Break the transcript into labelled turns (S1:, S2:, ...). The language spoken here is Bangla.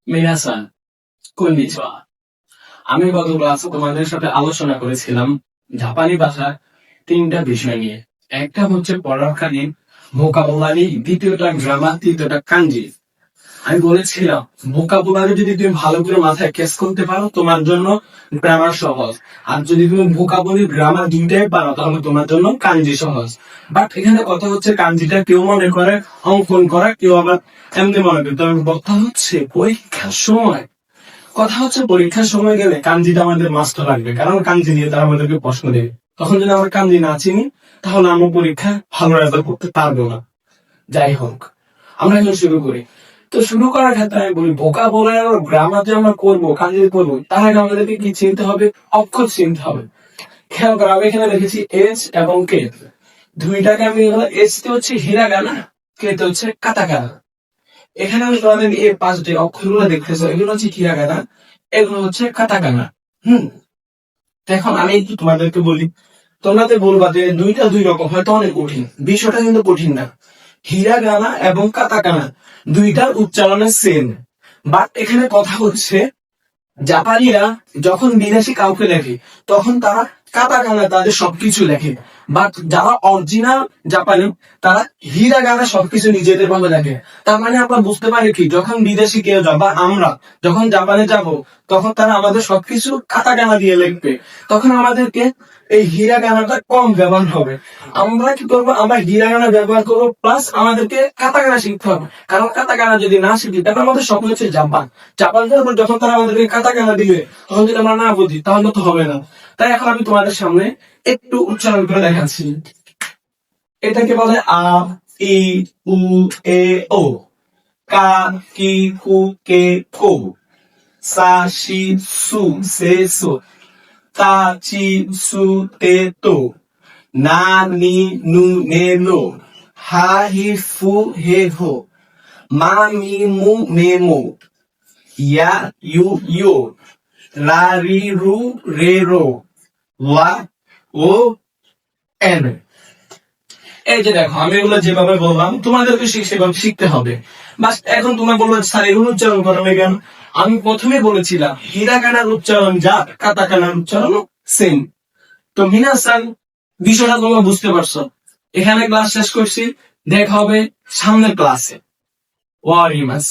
S1: মিনাসান কন্নিচিওয়া। আমি গত ক্লাসে তোমাদের সাথে আলোচনা করেছিলাম জাপানি ভাষার তিনটা বিষয় নিয়ে। একটা হচ্ছে পড়াকালীন ভোকাবুলারি, দ্বিতীয়টা গ্রামার, তৃতীয়টা কাঞ্জি। আমি বলেছিলাম ভোকাবুলারি যদি তুমি ভালো করে মাথায় ক্যাচ করতে পারো তোমার জন্য গ্রামার সহজ, আর যদি তুমি ভোকাবুলারি গ্রামার দুইটাই পারো তাহলে তোমার জন্য কাঞ্জি সহজ। বাট এখানে কথা হচ্ছে কাঞ্জিটা কেউ মনে করে অঙ্কন করা, কেউ আবার এমনি মনে করে। তবে কথা হচ্ছে পরীক্ষার সময়, পরীক্ষার সময় গেলে কাঞ্জিটা আমাদের মাস্ট লাগবে, কারণ কাঞ্জি নিয়ে তারা আমাদেরকে প্রশ্ন দেবে। তখন যদি আমরা কাঞ্জি না চিনি তাহলে আমরা পরীক্ষা ভালো রেজাল্ট করতে পারবো না। যাই হোক, আমরা এখন শুরু করি। তো শুরু করার ক্ষেত্রে আমি বলি ভোকাবুলারি আর গ্রামার যে আমরা করবো, কাঞ্জি করবো, তার আগে আমাদেরকে কি চিনতে হবে? অক্ষর চিনতে হবে। খেয়াল করো, আমি এখানে লিখেছি এস এবং কে। দুইটাকে আমি এস তে হচ্ছে হিরাগানা, কে তে হচ্ছে কাতাকানা। এখানে আমি তোমাদের এই পাঁচটি অক্ষরগুলো দেখতেছো, এগুলো হচ্ছে হিরাগানা, এগুলো হচ্ছে কাতাকানা। হুম। তো এখন আমি একটু তোমাদেরকে বলি, তোমরা তো বলবা যে দুইটা দুই রকম, হয়তো অনেক কঠিন। বিষয়টা কিন্তু কঠিন না। হিরাগানা এবং কাতাকানা দুইটার উচ্চারণের সেম। বাট এখানে কথা হচ্ছে জাপানিরা যখন বিদেশি কাউকে লেখে তখন তারা কাতাকানা তাদের সবকিছু লেখে। বাট যারা অরিজিনাল জাপানি তারা হিরাগানা সবকিছু নিজেদের ভাবে লেখে। তার মানে আমরা বুঝতে পারি কি, যখন বিদেশি কেউ যাবে বা আমরা যখন জাপানে যাব তখন তারা আমাদের সবকিছু কাতাকানা দিয়ে লিখবে। তখন আমাদেরকে এই হিরাগানাটা কম ব্যবহার হবে। আমরা কি করবো, আমরা হিরাগানা ব্যবহার করবো, প্লাস আমাদেরকে কাতাকানা শিখতে হবে। কারণ কাতাকানা যদি না শিখি তাহলে আমাদের স্বপ্ন হচ্ছে জাপান। জাপান যাওয়ার পর যখন তারা আমাদেরকে কাতাকানা দিবে তখন যদি আমরা না বুঝি তাহলে তো হবে না। তাই এখন আমি তোমাদের সামনে একটু উচ্চারণ করে দেখাচ্ছি। এটাকে বলে আ, ই, উ, এ, ও। কা, কি, কু, কে, কো। সা, শি, সু, সে, সো। তা, চি, সু, তে, তো। না, নি, নু, নে, নো। হা, হি, ফু, হে, হো। মা, মি, মু, মে, মো। ইয়া, ইউ, ইয়ো। রা, রি, রু, রে, রো। ওয়া, ও, এন। এই যে দেখো, আমি এগুলো যেভাবে বললাম তোমাদেরকে সেভাবে শিখতে হবে। বাস এখন তোমরা বলবে স্যার এগুলো উচ্চারণ করবে কেন? আমি প্রথমে বলেছিলাম হিরাগানার উচ্চারণ যা, কাতাকানার উচ্চারণ সেম। তো মিনাসান, বিষয়টা তোমরা বুঝতে পারছো। এখানে ক্লাস শেষ করছি, দেখা হবে সামনের ক্লাসে। ওয়ারিমাস।